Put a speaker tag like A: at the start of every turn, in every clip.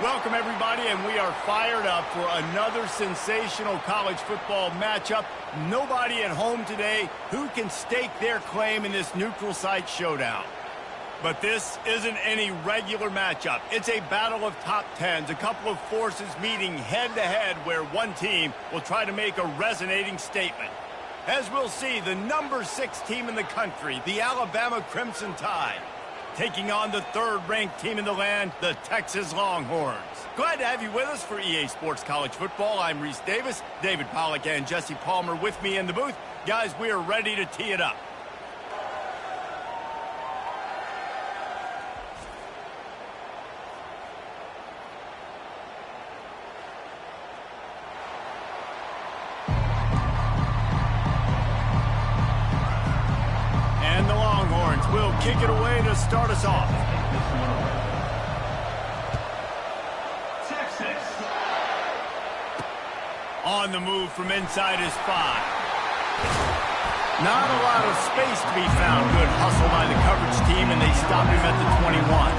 A: Welcome, everybody, and we are fired up for another sensational college football matchup. Nobody at home today who can stake their claim in this neutral site showdown. But this isn't any regular matchup. It's a battle of top tens, a couple of forces meeting head-to-head where one team will try to make a resonating statement. As we'll see, the number 6 team in the country, the Alabama Crimson Tide, taking on the third-ranked team in the land, the Texas Longhorns. Glad to have you with us for EA Sports College Football. I'm Reese Davis, David Pollack and Jesse Palmer with me in the booth. Guys, we are ready to tee it up. And the Longhorns will kick it away to start us off. On the move from inside his 5. Not a lot of space to be found. Good hustle by the coverage team, and they stop him at the 21.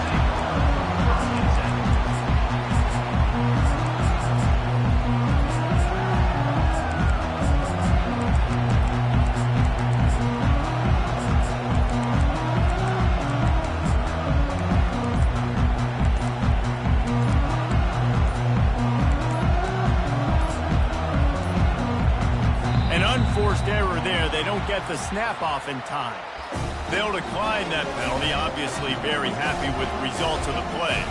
A: Forced error there. They don't get the snap off in time. They'll decline that penalty. Obviously very happy with the results of the play.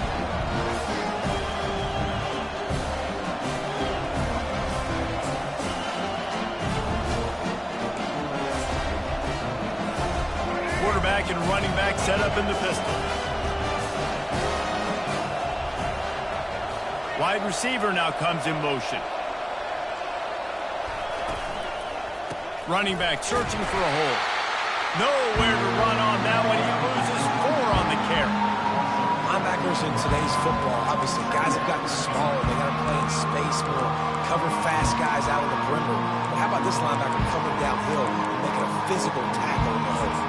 A: Quarterback and running back set up in the pistol. Wide receiver now comes in motion. Running back searching for a hole. Nowhere to run on that one. He loses 4 on the carry.
B: Linebackers in today's football, obviously, guys have gotten smaller. They got to play in space more, cover fast guys out of the perimeter. But how about this linebacker coming downhill and making a physical tackle in the hole?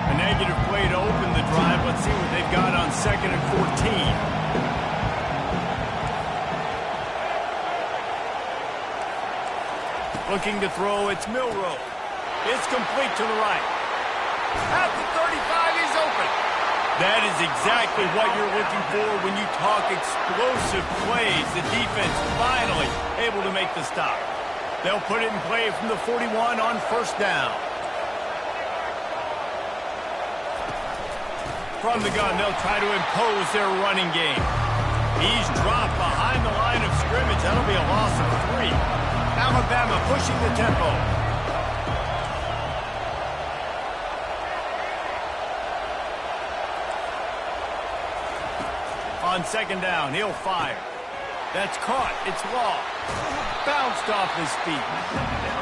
A: A negative play to open the drive. Let's see what they've got on 2nd and 14. Looking to throw, it's Milroe. It's complete to the right. At the 35, he's open. That is exactly what you're looking for when you talk explosive plays. The defense finally able to make the stop. They'll put it in play from the 41 on 1st down. From the gun, they'll try to impose their running game. He's dropped behind the line of scrimmage. That'll be a loss of 3. Alabama pushing the tempo. On 2nd down, he'll fire. That's caught. It's Law. Bounced off his feet.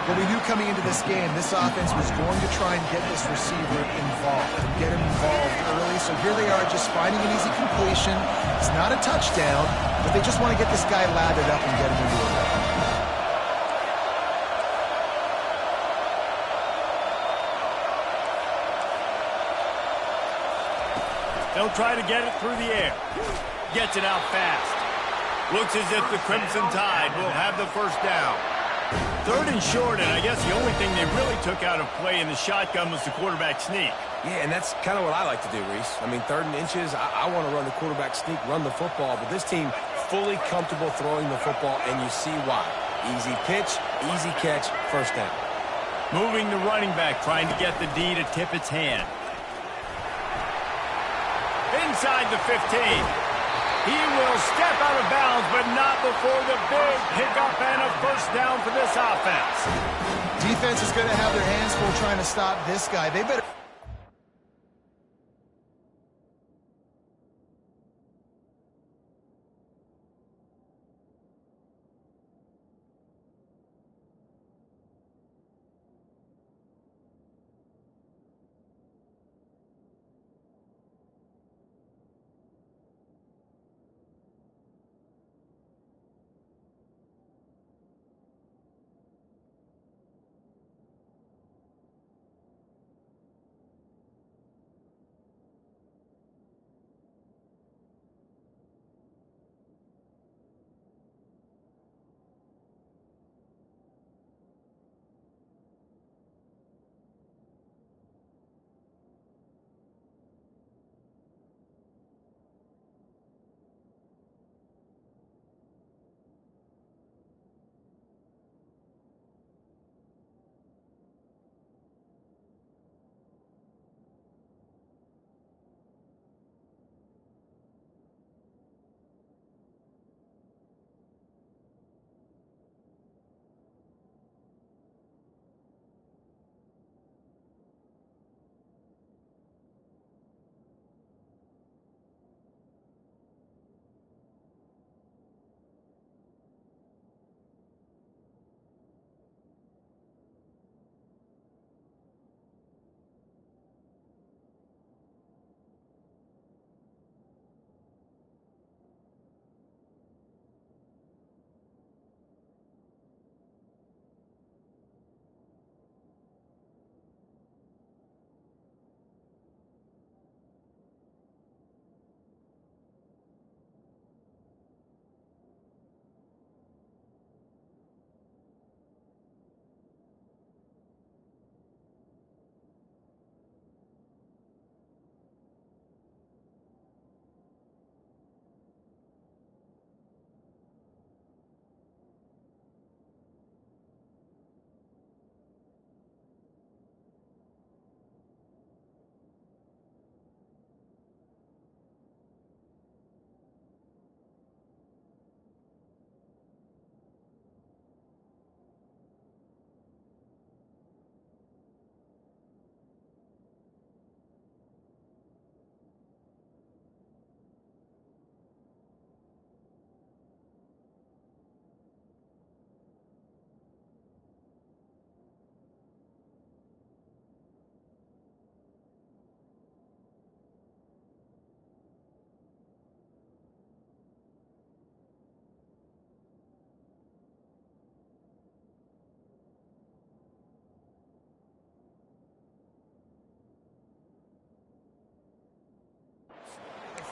C: Well, we knew coming into this game, this offense was going to try and get this receiver involved, get him involved early. So here they are just finding an easy completion. It's not a touchdown, but they just want to get this guy lathered up and get him into a run.
A: They'll try to get it through the air. Gets it out fast. Looks as if the Crimson Tide will have the 1st down. 3rd and short, and I guess the only thing they really took out of play in the shotgun was the quarterback sneak.
B: Yeah, and that's kind of what I like to do, Reese. I mean, 3rd and inches, I want to run the quarterback sneak, run the football, but this team fully comfortable throwing the football, and you see why. Easy pitch, easy catch, 1st down.
A: Moving the running back, trying to get the D to tip its hand. Inside the 15. He will step out of bounds, but not before the big pickup and a 1st down for this offense.
C: Defense is going to have their hands full trying to stop this guy. They better...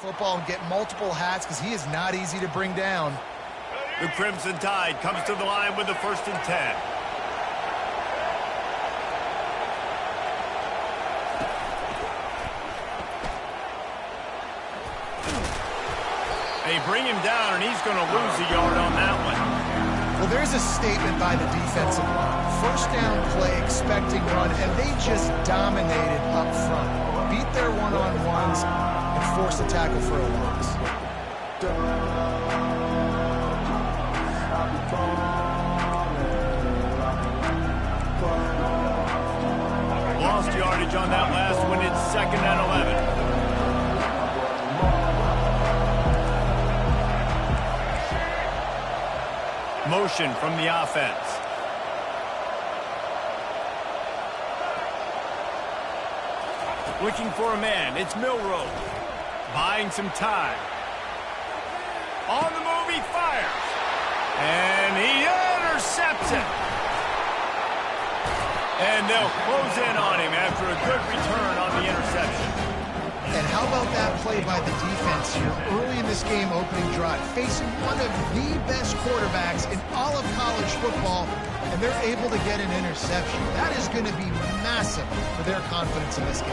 C: football and get multiple hats because he is not easy to bring down.
A: The Crimson Tide comes to the line with the 1st and 10. They bring him down, and he's going to lose a yard on that one.
C: Well, there's a statement by the defensive line. First down play, expecting run, and they just dominated up front. Beat their one-on-ones and forced a tackle for a loss.
A: Lost yardage on that last one. It's 2nd and 11. Motion from the offense. Looking for a man. It's Milrow. Buying some time. On the move, he fires. And he intercepts it. And they'll close in on him after a good return on the interception.
C: And how about that play by the defense here early in this game opening drive, facing one of the best quarterbacks in all of college football, and they're able to get an interception. That is going to be massive for their confidence in this game.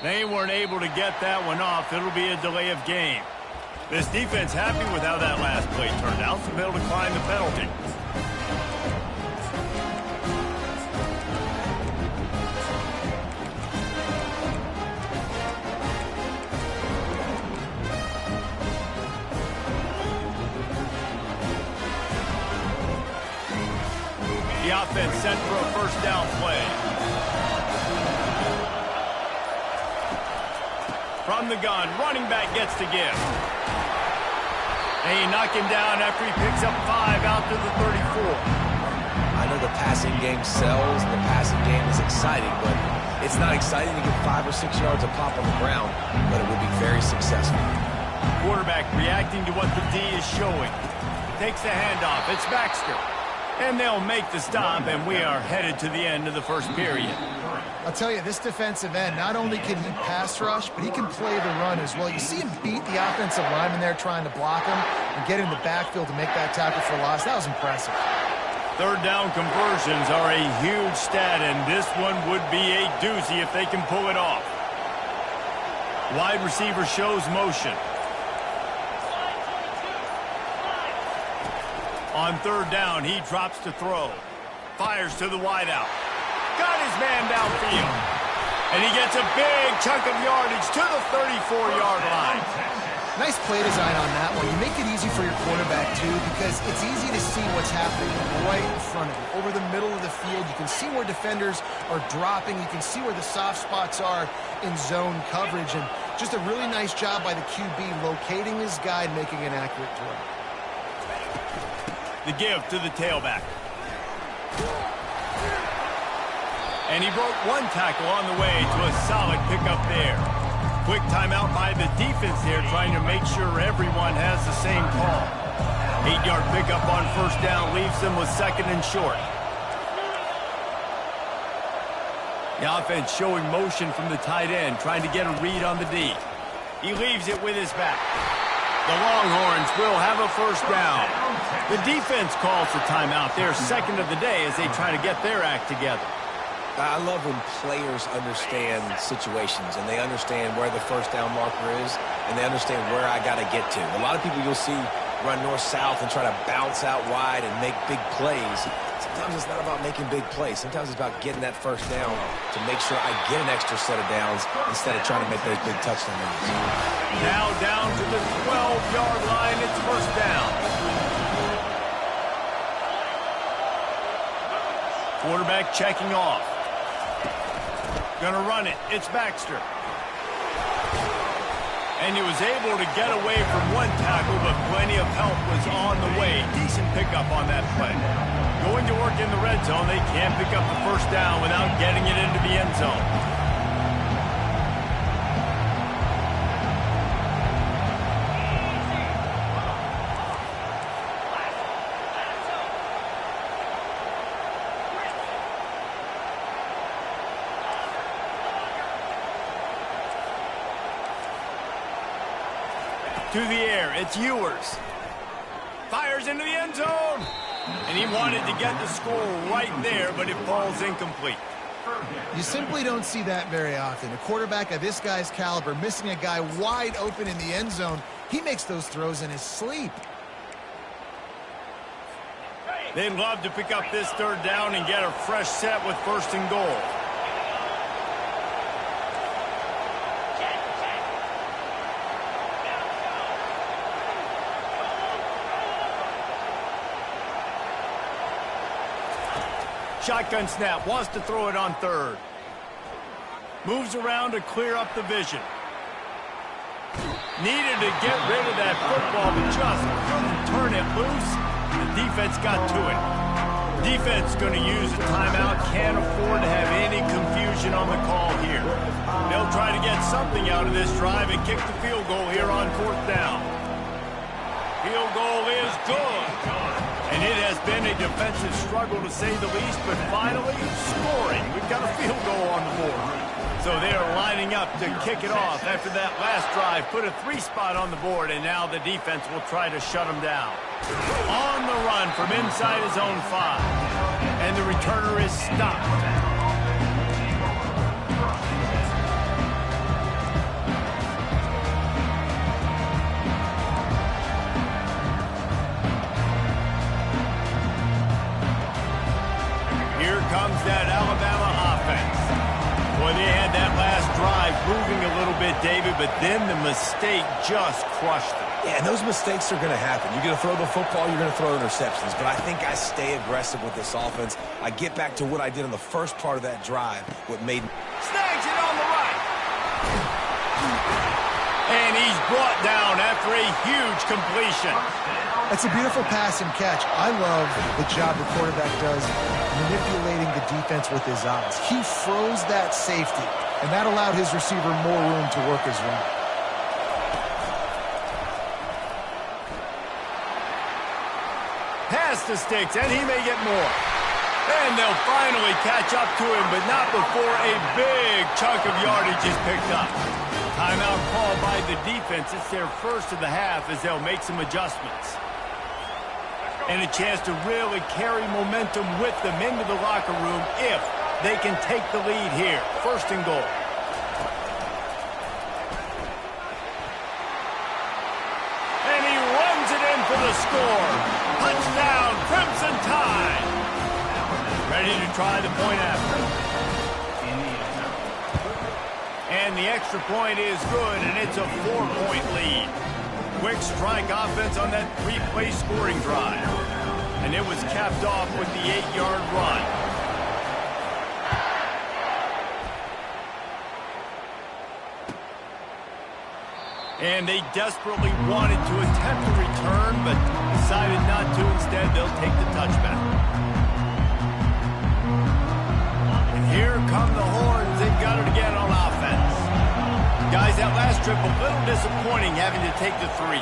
A: They weren't able to get that one off. It'll be a delay of game. This defense happy with how that last play turned out, so they'll decline the penalty. The offense set for a 1st down play. From the gun, running back gets to give. They knock him down after he picks up 5 out to the 34.
B: I know the passing game sells, and the passing game is exciting, but it's not exciting to get 5 or 6 yards of pop on the ground, but it will be very successful.
A: Quarterback reacting to what the D is showing. Takes the handoff. It's Baxter. And they'll make the stop, and we are headed to the end of the 1st period.
C: I'll tell you, this defensive end, not only can he pass rush, but he can play the run as well. You see him beat the offensive lineman there trying to block him and get in the backfield to make that tackle for loss. That was impressive.
A: 3rd down conversions are a huge stat, and this one would be a doozy if they can pull it off. Wide receiver shows motion. On 3rd down, he drops to throw. Fires to the wideout. Got his man downfield. And he gets a big chunk of yardage to the 34-yard line.
C: Nice play design on that one. You make it easy for your quarterback, too, because it's easy to see what's happening right in front of you. Over the middle of the field, you can see where defenders are dropping. You can see where the soft spots are in zone coverage. And just a really nice job by the QB locating his guy and making an accurate throw.
A: The give to the tailback. And he broke one tackle on the way to a solid pickup there. Quick timeout by the defense there, trying to make sure everyone has the same call. 8-yard pickup on 1st down leaves them with 2nd and short. The offense showing motion from the tight end, trying to get a read on the D. He leaves it with his back. The Longhorns will have a 1st down. The defense calls the timeout. Their 2nd of the day as they try to get their act together.
B: I love when players understand situations and they understand where the 1st down marker is and they understand where I got to get to. A lot of people you'll see run north-south and try to bounce out wide and make big plays. Sometimes it's not about making big plays. Sometimes it's about getting that 1st down to make sure I get an extra set of downs instead of trying to make those big touchdown runs.
A: Now down to the 12-yard line. It's 1st down. Quarterback checking off. Gonna run it. It's Baxter. And he was able to get away from one tackle, but plenty of help was on the way. Decent pickup on that play. Going to work in the red zone, they can't pick up the 1st down without getting it into the end zone. To the air, it's Ewers. Fires into the end zone. And he wanted to get the score right there, but it falls incomplete.
C: You simply don't see that very often. A quarterback of this guy's caliber missing a guy wide open in the end zone. He makes those throws in his sleep.
A: They'd love to pick up this third down and get a fresh set with 1st and goal. Shotgun snap, wants to throw it on 3rd. Moves around to clear up the vision. Needed to get rid of that football, but just couldn't turn it loose. The defense got to it. Defense going to use a timeout. Can't afford to have any confusion on the call here. They'll try to get something out of this drive and kick the field goal here on 4th down. Field goal is good. And it has been a defensive struggle to say the least, but finally scoring. We've got a field goal on the board. So they are lining up to kick it off after that last drive. Put a 3-spot on the board, and now the defense will try to shut them down. On the run from inside his own 5. And the returner is stopped. Here comes that Alabama offense. Boy, they had that last drive moving a little bit, David, but then the mistake just crushed them.
B: Yeah, and those mistakes are going to happen. You're going to throw the football, you're going to throw interceptions. But I think I stay aggressive with this offense. I get back to what I did in the first part of that drive, what made...
A: Snags it on the right. And he's brought down after a huge completion.
C: That's a beautiful pass and catch. I love the job the quarterback does manipulating the defense with his eyes. He froze that safety, and that allowed his receiver more room to work his route.
A: Pass the sticks, and he may get more. And they'll finally catch up to him, but not before a big chunk of yardage is picked up. Timeout called by the defense. It's their first of the half as they'll make some adjustments. And a chance to really carry momentum with them into the locker room if they can take the lead here. 1st and goal. And he runs it in for the score. Touchdown, Crimson Tide. Ready to try the point after. And the extra point is good, and it's a 4-point lead. Quick strike offense on that 3-play scoring drive. And it was capped off with the 8-yard run. And they desperately wanted to attempt a return, but decided not to. Instead, they'll take the touchback. And here come the horns. They've got it again on offense. Guys, that last trip, a little disappointing having to take the 3.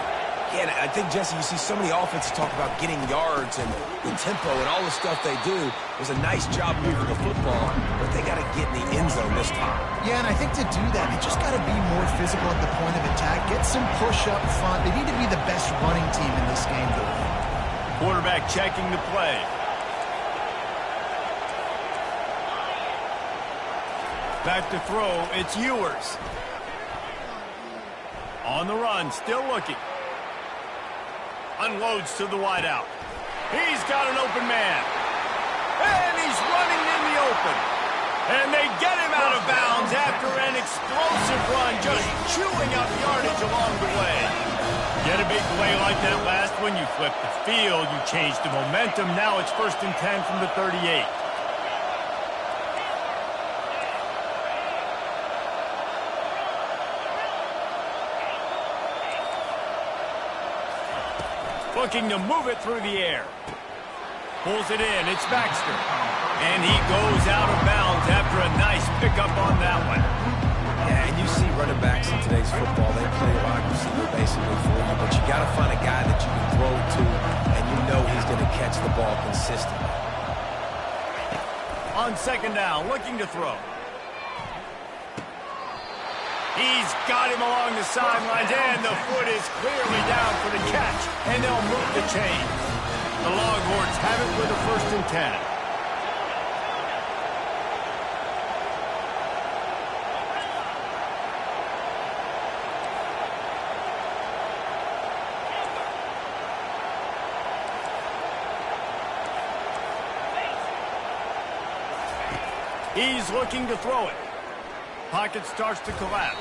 B: Yeah, and I think, Jesse, you see so many offenses talk about getting yards and the tempo and all the stuff they do. It was a nice job moving the football, but they got to get in the end zone this time.
C: Yeah, and I think to do that, they just got to be more physical at the point of attack, get some push up front. They need to be the best running team in this game to win.
A: Quarterback checking the play. Back to throw, it's Ewers. On the run, still looking. Unloads to the wideout. He's got an open man. And he's running in the open. And they get him out of bounds after an explosive run, just chewing up yardage along the way. Get a big play like that last one, you flip the field, you change the momentum. Now it's 1st and 10 from the 38. Looking to move it through the air. Pulls it in. It's Baxter. And he goes out of bounds after a nice pickup on that one.
B: Yeah, and you see running backs in today's football, they play wide receiver basically for you, but you got to find a guy that you can throw to, and you know he's going to catch the ball consistently. On
A: 2nd down, looking to throw. He's got him along the sidelines, and the foot is clearly down for the catch, and they'll move the chain. The Longhorns have it with a 1st and 10. He's looking to throw it. Pocket starts to collapse.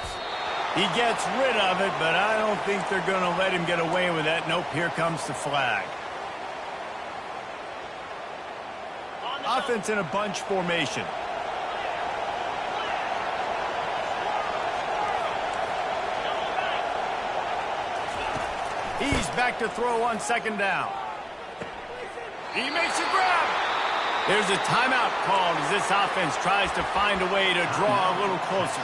A: He gets rid of it, but I don't think they're going to let him get away with that. Nope, here comes the flag. Offense in a bunch formation. He's back to throw on 2nd down. He makes a grab. There's a timeout called as this offense tries to find a way to draw a little closer.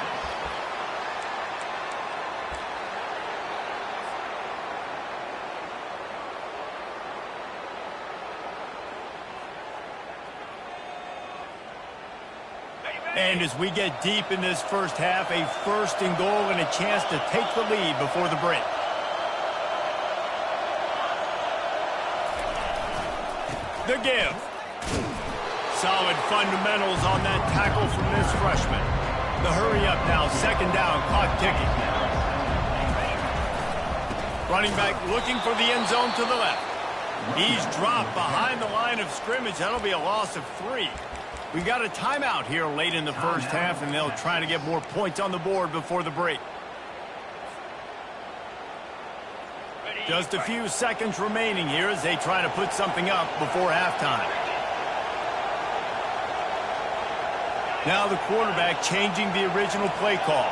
A: And as we get deep in this first half, a 1st and goal and a chance to take the lead before the break. The give. Solid fundamentals on that tackle from this freshman. The hurry up now, 2nd down, clock ticking. Running back looking for the end zone to the left. He's dropped behind the line of scrimmage. That'll be a loss of 3. We got a timeout here late in the first half, and they'll try to get more points on the board before the break. Just a few seconds remaining here as they try to put something up before halftime. Now the quarterback changing the original play call.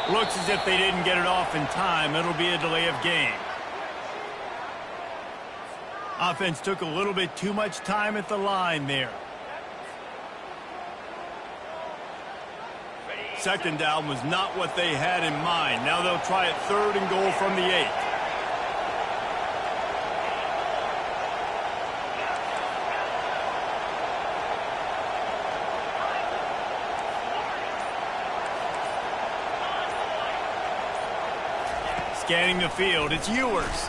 A: Looks as if they didn't get it off in time. It'll be a delay of game. Offense took a little bit too much time at the line there. 2nd down was not what they had in mind. Now they'll try it 3rd and goal from the 8. Scanning the field, it's Ewers.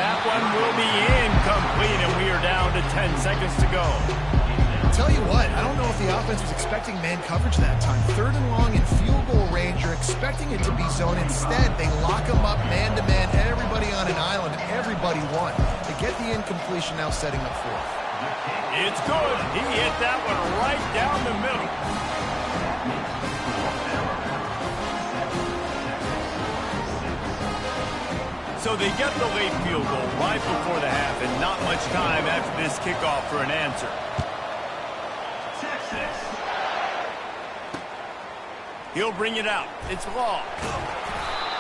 A: That one will be incomplete, and we are down to 10 seconds to go.
C: I'll tell you what, I don't know if the offense was expecting man coverage that time. 3rd and long in field goal range, you're expecting it to be zone. Instead, they lock them up man-to-man, everybody on an island, everybody won. They get the incompletion now setting up 4th.
A: It's good. He hit that one right down the middle. So they get the late field goal right before the half, and not much time after this kickoff for an answer. He'll bring it out. It's Law.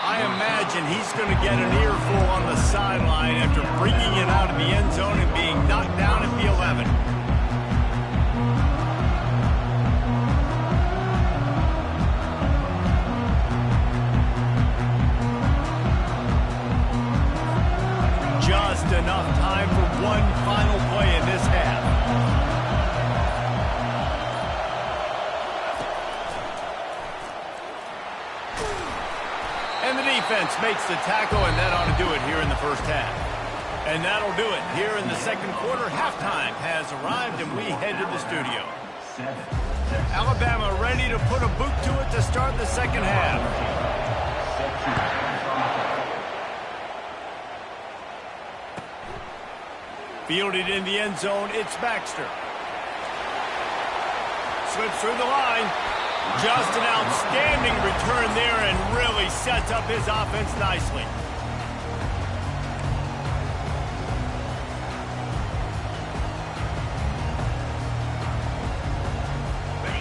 A: I imagine he's going to get an earful on the sideline after bringing it out of the end zone and being knocked down at the 11. Just enough time for one final play in this half. And the defense makes the tackle, and that ought to do it here in the first half. And that'll do it here in the 2nd quarter. Halftime has arrived, and we head to the studio. Alabama ready to put a boot to it to start the 2nd half. Fielded in the end zone, it's Baxter. Slips through the line. Just an outstanding return there and really sets up his offense nicely.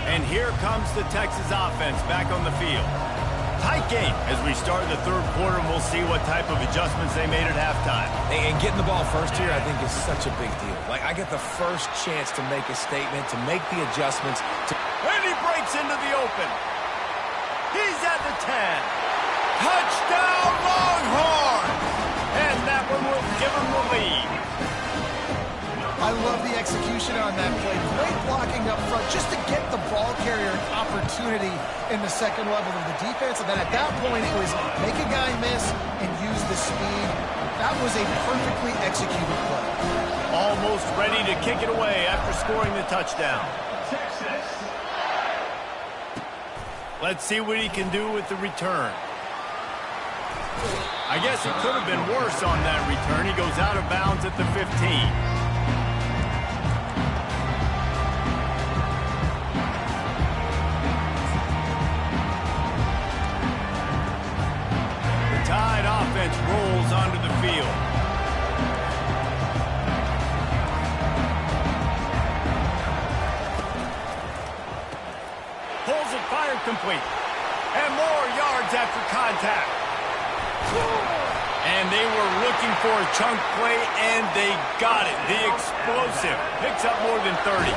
A: And here comes the Texas offense back on the field. Tight game as we start the 3rd quarter, and we'll see what type of adjustments they made at halftime.
B: And getting the ball first here, I think, is such a big deal. Like, I get the first chance to make a statement, to make the adjustments.
A: And he breaks into the open. He's at the 10. Touchdown, Longhorns! And that one will give him the lead.
C: just to get the ball carrier an opportunity in the second level of the defense. And then at that point, it was make a guy miss and use the speed. That was a perfectly executed play.
A: Almost ready to kick it away after scoring the touchdown. Let's see what he can do with the return. I guess it could have been worse on that return. He goes out of bounds at the 15. The Tide offense rolls onto the field. Pulls it, fired complete. And more yards after contact. And they were looking for a chunk play, and they got it. The explosive picks up more than 30.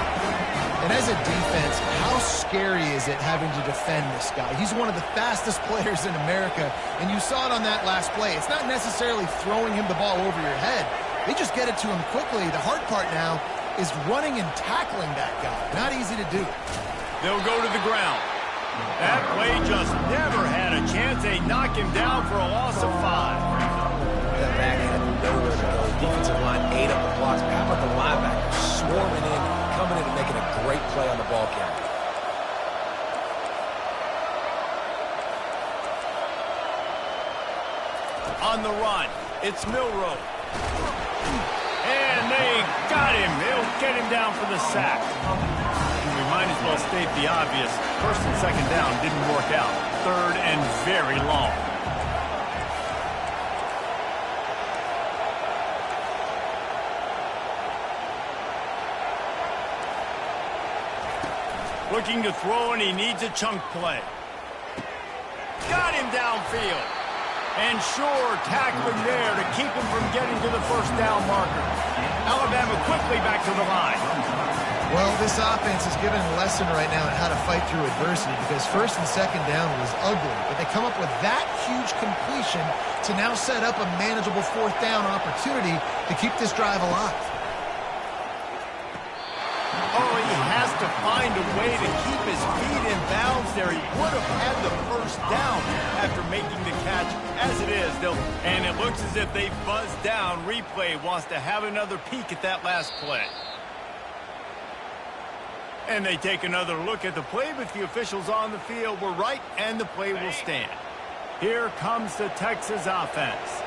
C: And as a defense, how scary is it having to defend this guy? He's one of the fastest players in America, and you saw it on that last play. It's not necessarily throwing him the ball over your head. They just get it to him quickly. The hard part now is running and tackling that guy. Not easy to do.
A: They'll go to the ground. That play just never had a chance. They knock him down for a loss of 5.
B: That back had nowhere to go. Defensive line ate up the blocks. How about the linebacker swarming in, coming in and making a great play on the ball carrier?
A: On the run, it's Milroe. And they got him. They'll get him down for the sack. We might as well state the obvious. First and second down didn't work out. Third and very long. Looking to throw, and he needs a chunk play. Got him downfield. And sure, tackling there to keep him from getting to the first down marker. Alabama quickly back to the line.
C: Well, this offense is given a lesson right now on how to fight through adversity, because first and second down was ugly, but they come up with that huge completion to now set up a manageable fourth down opportunity to keep this drive alive.
A: Oh, he has to find a way to keep his feet in bounds there. He would have had the first down after making the catch. As it is, and it looks as if they buzzed down. Replay wants to have another peek at that last play. And they take another look at the play, but the officials on the field were right, and the play will stand. Here comes the Texas offense.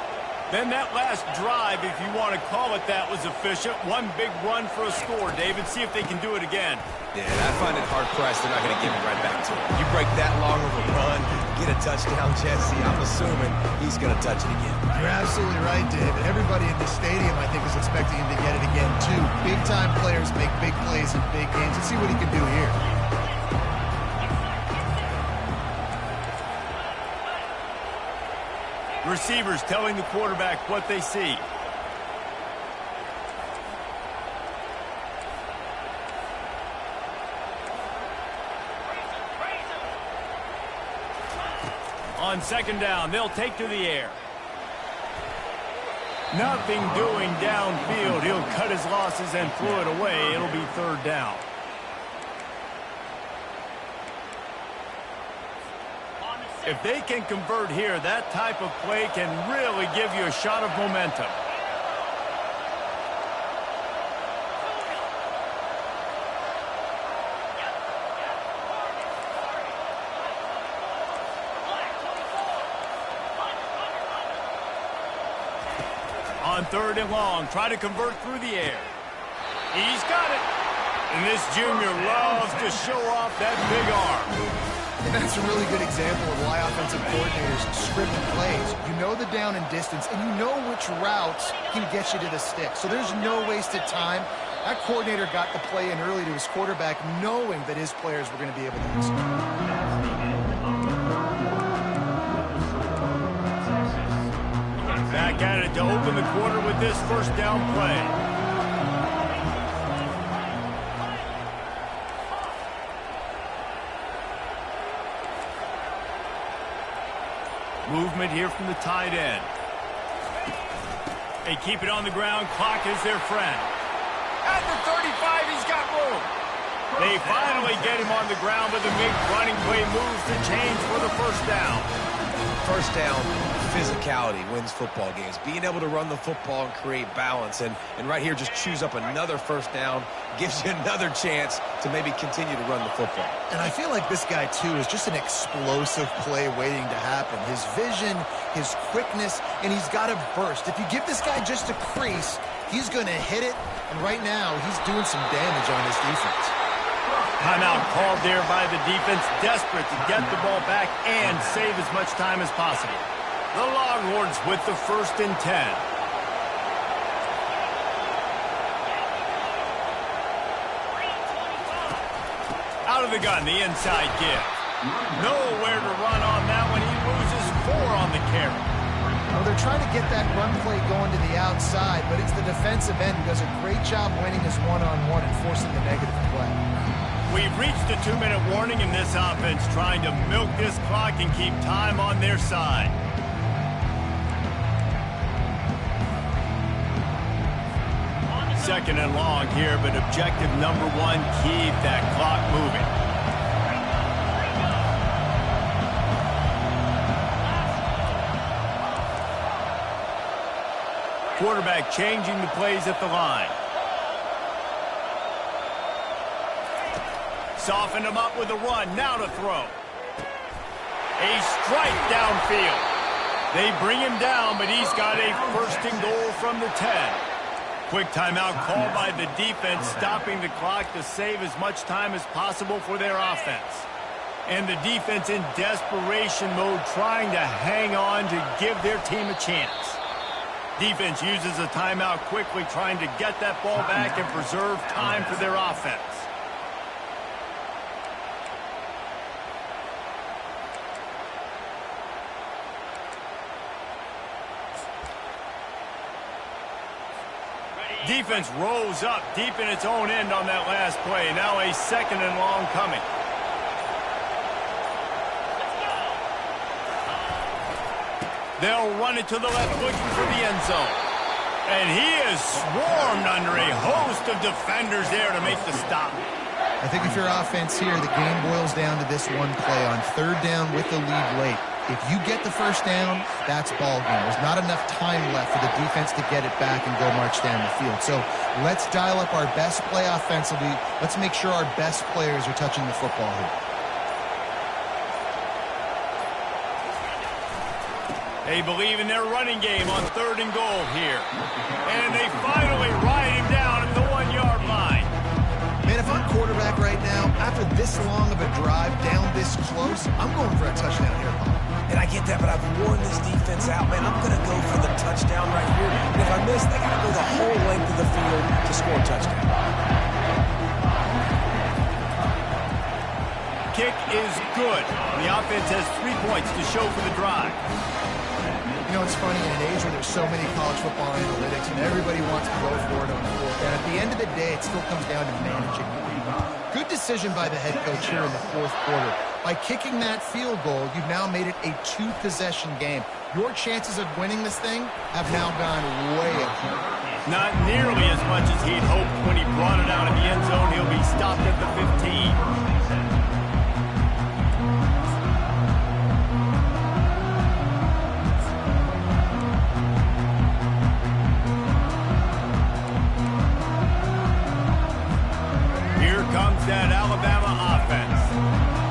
A: Then that last drive, if you want to call it that, was efficient. One big run for a score. David, see if they can do it again.
B: Yeah, I find it hard-pressed. They're not going to give it right back to him. You break that long of a run, get a touchdown, Jesse, I'm assuming he's going to touch it again.
C: You're absolutely right, David. Everybody in the stadium, I think, is expecting him to get it again, too. Big-time players make big plays in big games. Let's see what he can do here.
A: Receivers telling the quarterback what they see. On second down, they'll take to the air. Nothing doing downfield. He'll cut his losses and throw it away. It'll be third down. If they can convert here, that type of play can really give you a shot of momentum. On third and long, try to convert through the air. He's got it. And this junior loves to show off that big arm.
C: And that's a really good example of why offensive coordinators script plays. You know the down and distance, and you know which routes can get you to the stick. So there's no wasted time. That coordinator got the play in early to his quarterback, knowing that his players were going to be able to use it.
A: Back at it to open the quarter with this first down play. Movement here from the tight end. They keep it on the ground. Clock is their friend. At the 35, he's got room. They finally get him on the ground, but the big running play moves the chains for the first down.
B: First down, physicality wins football games. Being able to run the football and create balance. And right here, just choose up another first down, gives you another chance to maybe continue to run the football.
C: And I feel like this guy, too, is just an explosive play waiting to happen. His vision, his quickness, and he's got a burst. If you give this guy just a crease, he's going to hit it. And right now, he's doing some damage on his defense.
A: Timeout called there by the defense, desperate to get the ball back and save as much time as possible. The Longhorns with the 1st and 10. Out of the gun, the inside give. Nowhere to run on that one. He loses 4 on the carry.
C: Well, they're trying to get that run play going to the outside, but it's the defensive end who does a great job winning his one-on-one and forcing the negative play.
A: We've reached the 2-minute warning in this offense, trying to milk this clock and keep time on their side. Second and long here, but objective number 1, keep that clock moving. Quarterback changing the plays at the line. Soften him up with a run, now to throw. A strike downfield. They bring him down, but he's got a 1st and goal from the 10. Quick timeout called by the defense, stopping the clock to save as much time as possible for their offense. And the defense in desperation mode, trying to hang on to give their team a chance. Defense uses a timeout quickly, trying to get that ball back and preserve time for their offense. Defense rolls up deep in its own end on that last play. Now a 2nd and long coming. They'll run it to the left, looking for the end zone. And he is swarmed under a host of defenders there to make the stop.
C: I think if you're offense here, the game boils down to this one play on 3rd down with the lead late. If you get the first down, that's ball game. There's not enough time left for the defense to get it back and go march down the field. So let's dial up our best play offensively. Let's make sure our best players are touching the football here.
A: They believe in their running game on 3rd and goal here. And they finally ride him down at the 1-yard line.
C: Man, if I'm quarterback right now, after this long of a drive down this close, I'm going for a touchdown here, Paul.
B: And I get that, but I've worn this defense out, man. I'm going to go for the touchdown right here. And if I miss, they got to go the whole length of the field to score a touchdown.
A: Kick is good. The offense has 3 points to show for the drive.
C: You know, it's funny, in an age where there's so many college football analytics and everybody wants to go for it on 4th down, at the end of the day, it still comes down to managing. Good decision by the head coach here in the 4th quarter. By kicking that field goal, you've now made it a 2-possession game. Your chances of winning this thing have now gone way up.
A: Not nearly as much as he'd hoped when he brought it out of the end zone. He'll be stopped at the 15. That Alabama offense.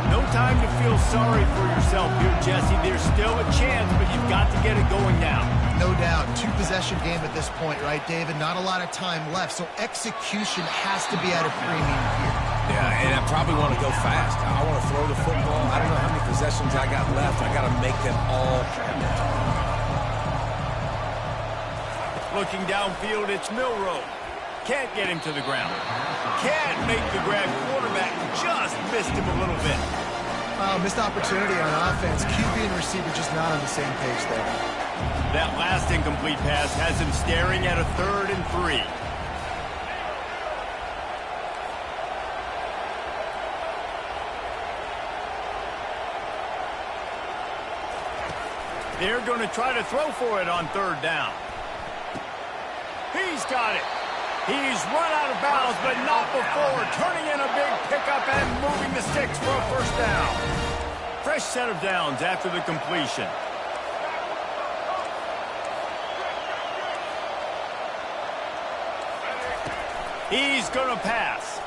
A: No time to feel sorry for yourself here, Jesse. There's still a chance, but you've got to get it going now.
C: No doubt. 2-possession game at this point, right, David? Not a lot of time left, so execution has to be at a premium here.
B: Yeah, and I probably want to go fast. I want to throw the football. I don't know how many possessions I got left. I got to make them all count.
A: Looking downfield, it's Milroe. Can't get him to the ground. Can't make the grab. Quarterback just missed him a little bit.
C: Missed opportunity on offense. QB and receiver just not on the same page there.
A: That last incomplete pass has him staring at a 3rd and 3. They're going to try to throw for it on 3rd down. He's got it. He's run out of bounds, but not before. Turning in a big pickup and moving the sticks for a first down. Fresh set of downs after the completion. He's going to pass.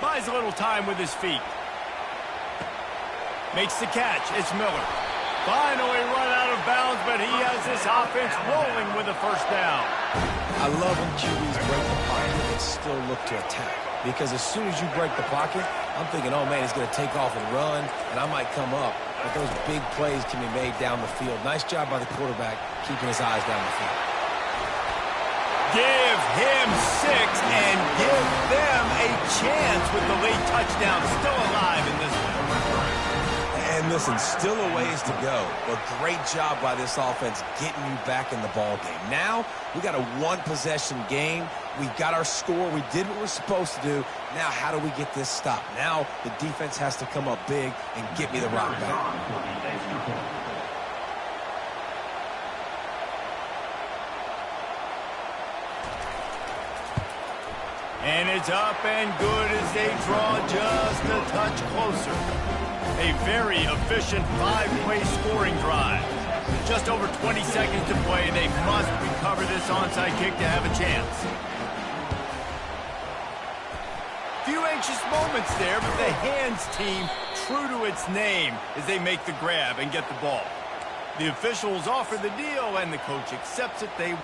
A: Buys a little time with his feet. Makes the catch. It's Miller. Finally run out of bounds, but he has this offense rolling with a first down.
B: I love when QBs break the pocket and still look to attack. Because as soon as you break the pocket, I'm thinking, oh, man, he's going to take off and run, and I might come up. But those big plays can be made down the field. Nice job by the quarterback keeping his eyes down the field.
A: Give him 6 and give them a chance with the late touchdown still alive in this one.
B: And listen, still a ways to go, but great job by this offense getting you back in the ball game. Now, we got a one-possession game. We got our score. We did what we're supposed to do. Now, how do we get this stopped? Now, the defense has to come up big and get me the rock back.
A: And it's up and good as they draw just a touch closer. A very efficient 5-play scoring drive. Just over 20 seconds to play. They must recover this onside kick to have a chance. Few anxious moments there, but the hands team true to its name as they make the grab and get the ball. The officials offer the deal and the coach accepts it. They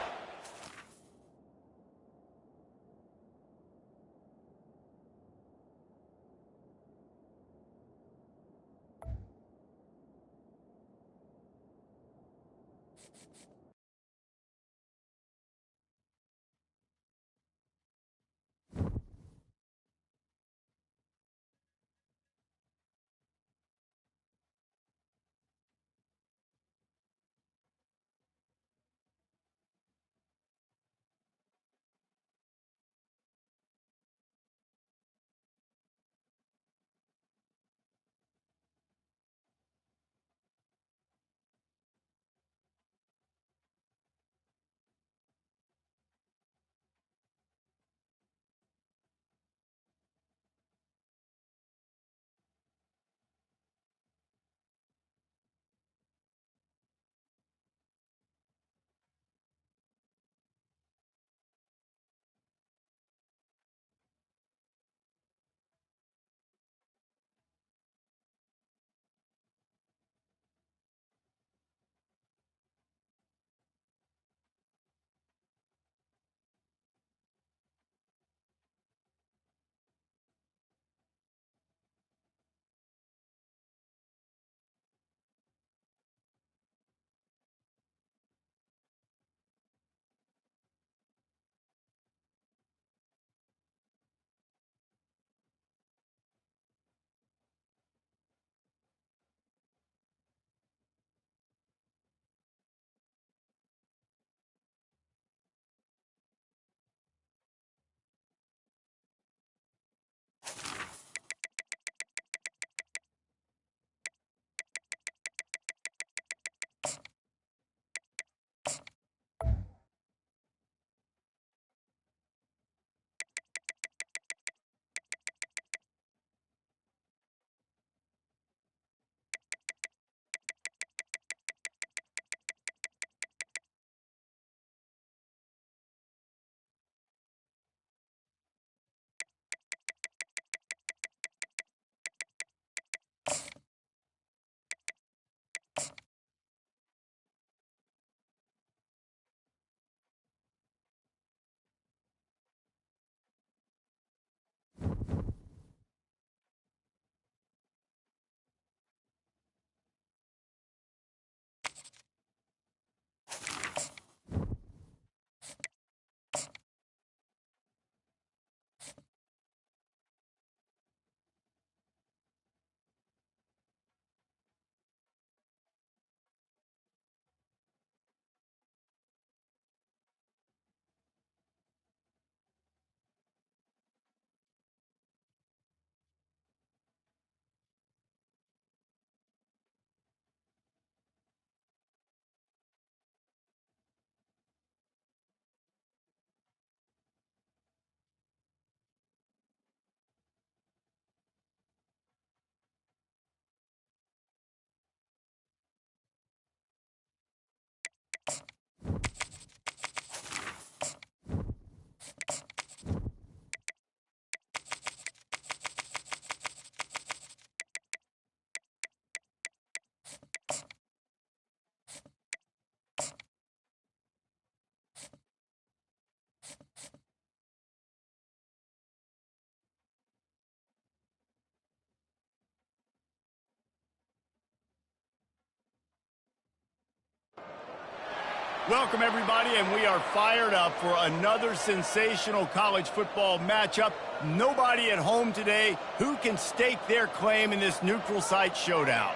A: Welcome, everybody, and we are fired up for another sensational college football matchup. Nobody at home today who can stake their claim in this neutral site showdown.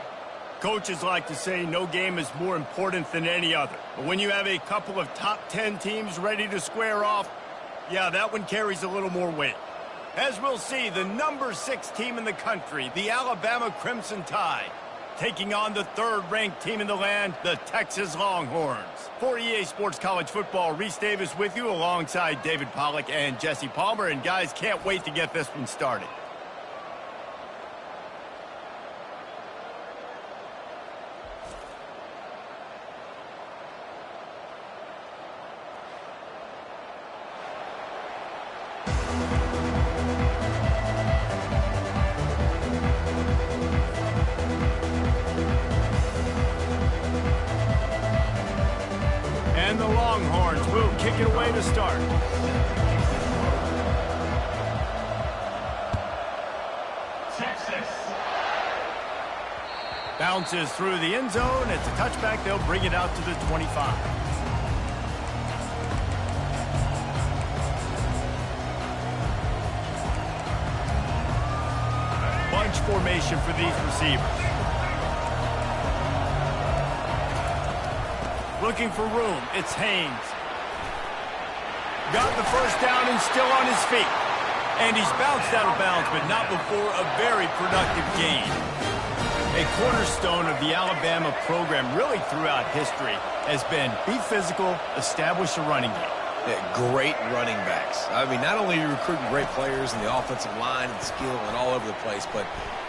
A: Coaches like to say no game is more important than any other. But when you have a couple of top 10 teams ready to square off, yeah, that one carries a little more weight. As we'll see, the number 6 team in the country, the Alabama Crimson Tide, taking on the third-ranked team in the land, the Texas Longhorns. For EA Sports College Football, Reese Davis with you alongside David Pollack and Jesse Palmer. And guys, can't wait to get this one started. And the Longhorns will kick it away to start.
D: Texas.
A: Bounces through the end zone. It's a touchback. They'll bring it out to the 25. Bunch formation for these receivers. Looking for room. It's Haynes. Got the first down and still on his feet. And he's bounced out of bounds, but not before a very productive gain. A cornerstone of the Alabama program really throughout history has been be physical, establish a running game.
B: Yeah, great running backs. I mean, not only are you recruiting great players in the offensive line and skill and all over the place, but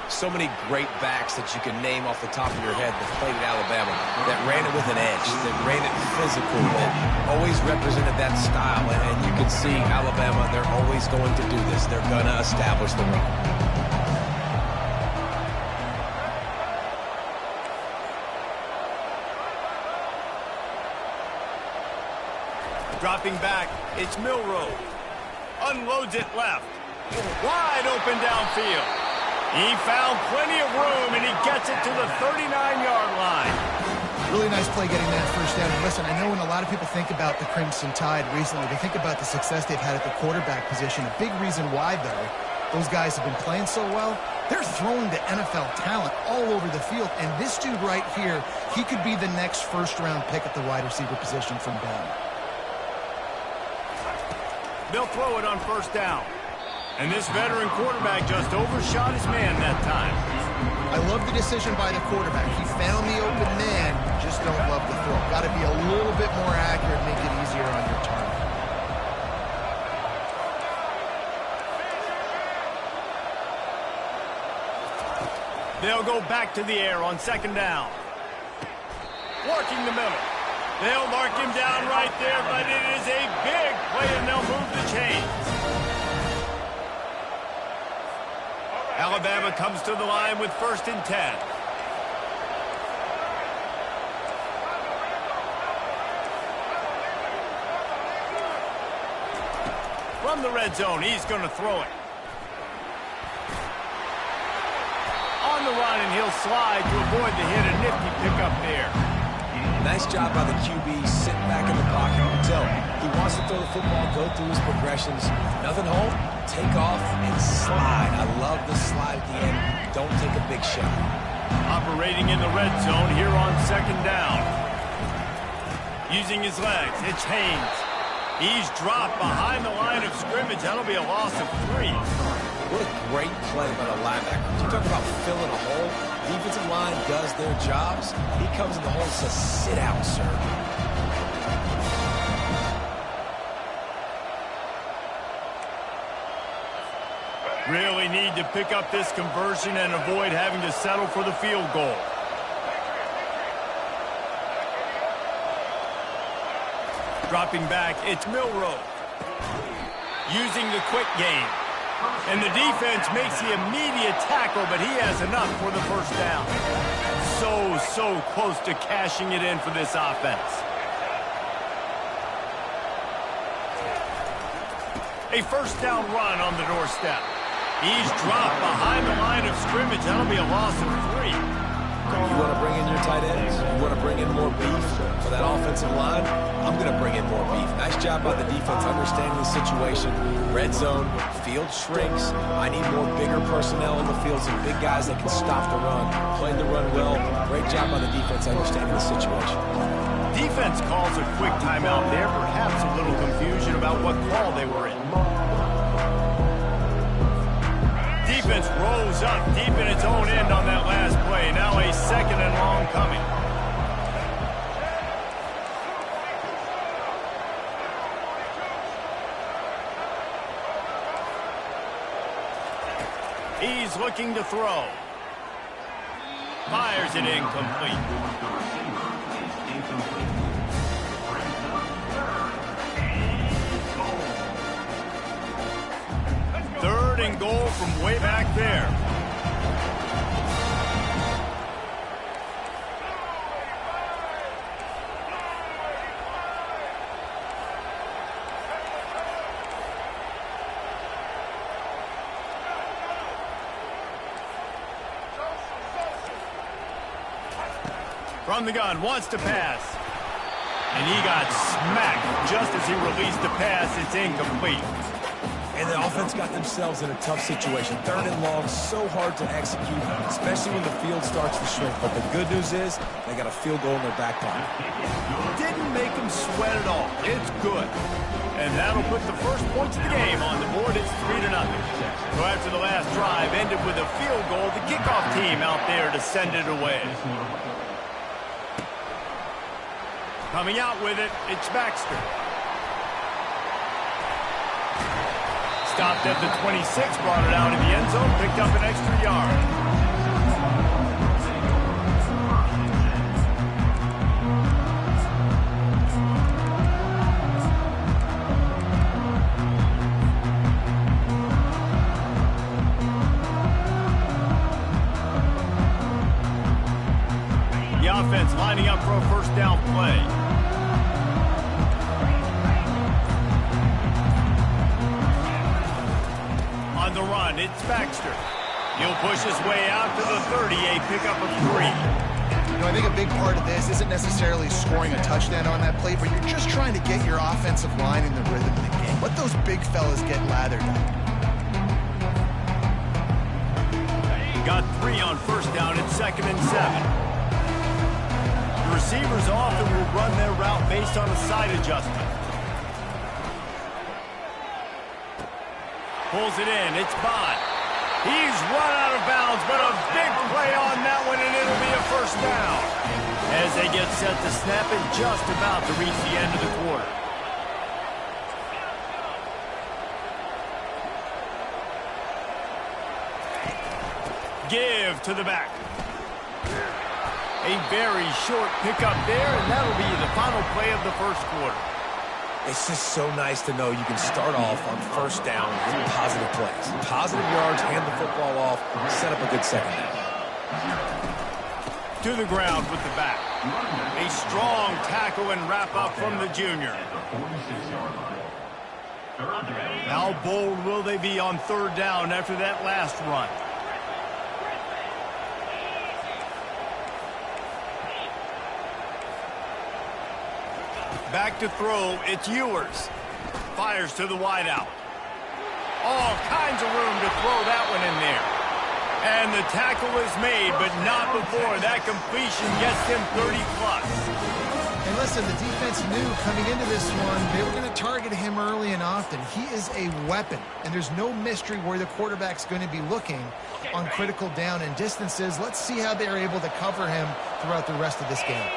B: so many great backs that you can name off the top of your head that played at Alabama, that ran it with an edge, that ran it physical, that always represented that style. And you can see Alabama, they're always going to do this. They're going to establish the run.
A: Dropping back, it's Milroe. Unloads it left. Wide open downfield. He found plenty of room, and he gets it to the 39-yard line.
C: Really nice play getting that first down. And listen, I know when a lot of people think about the Crimson Tide recently, they think about the success they've had at the quarterback position. A big reason why, though, those guys have been playing so well, they're throwing to NFL talent all over the field. And this dude right here, he could be the next first-round pick at the wide receiver position from Bama.
A: They'll throw it on first down. And this veteran quarterback just overshot his man that time.
C: I love the decision by the quarterback. He found the open man, just don't love the throw. Got to be a little bit more accurate, make it easier on your target.
A: They'll go back to the air on second down. Working the middle. They'll mark him down right there, but it is a big play, and they'll move the chains. Alabama comes to the line with 1st and 10. From the red zone, he's going to throw it. On the run, and he'll slide to avoid the hit. A nifty pickup there.
B: Nice job by the QB, sitting back in the pocket. You can tell he wants to throw the football, go through his progressions. Nothing home, take off and slide. I love the slide at the end. Don't take a big shot.
A: Operating in the red zone here on second down. Using his legs, it's Haynes. He's dropped behind the line of scrimmage. That'll be a loss of 3.
B: What a great play by the linebacker. You talk about filling a hole. Defensive line does their jobs. He comes in the hole and says, sit out, sir.
A: Really need to pick up this conversion and avoid having to settle for the field goal. Dropping back, it's Milroe. Using the quick game. And the defense makes the immediate tackle, but he has enough for the first down. So close to cashing it in for this offense. A first down run on the doorstep. He's dropped behind the line of scrimmage. That'll be a loss of 3.
B: You want to bring in your tight ends? You want to bring in more beef for that offensive line? I'm going to bring in more beef. Nice job by the defense understanding the situation. Red zone, field shrinks. I need more bigger personnel in the field, some big guys that can stop the run. Played the run well. Great job by the defense understanding the situation.
A: Defense calls a quick timeout there, perhaps a little confusion about what call they were in. Defense rolls up deep in its own end on that last play. Now a second and long coming. He's looking to throw. Fires it incomplete. Third and goal from way back there. From the gun, wants to pass. And he got smacked just as he released the pass. It's incomplete.
B: And the offense got themselves in a tough situation. Third and long, so hard to execute, especially when the field starts to shrink. But the good news is they got a field goal in their back pocket.
A: Didn't make them sweat at all. It's good. And that'll put the first points of the game on the board. It's 3-0. So after the last drive ended with a field goal, the kickoff team out there to send it away. Coming out with it, it's Baxter. Stopped at the 26, brought it out in the end zone, picked up an extra yard. The offense lining up for a first down play. On the run, it's Baxter. He'll push his way out to the 30, a pickup of 3.
C: You know, I think a big part of this isn't necessarily scoring a touchdown on that play, but you're just trying to get your offensive line in the rhythm of the game. Let those big fellas get lathered up.
A: Got 3 on first down. It's 2nd and 7. The receivers often will run their route based on a side adjustment. Pulls it in. It's Bond. He's run out of bounds, but a big play on that one, and it'll be a first down. As they get set to snap it, just about to reach the end of the quarter. Give to the back. A very short pickup there, and that'll be the final play of the first quarter.
B: It's just so nice to know you can start off on first down with positive plays. Positive yards, hand the football off, set up a good second down.
A: To the ground with the back. A strong tackle and wrap up from the junior. How bold will they be on third down after that last run? Back to throw, it's Ewers. Fires to the wideout. All kinds of room to throw that one in there. And the tackle is made, but not before that completion gets him 30-plus.
C: And listen, the defense knew coming into this one, they were going to target him early and often. He is a weapon, and there's no mystery where the quarterback's going to be looking on critical down and distances. Let's see how they're able to cover him throughout the rest of this game.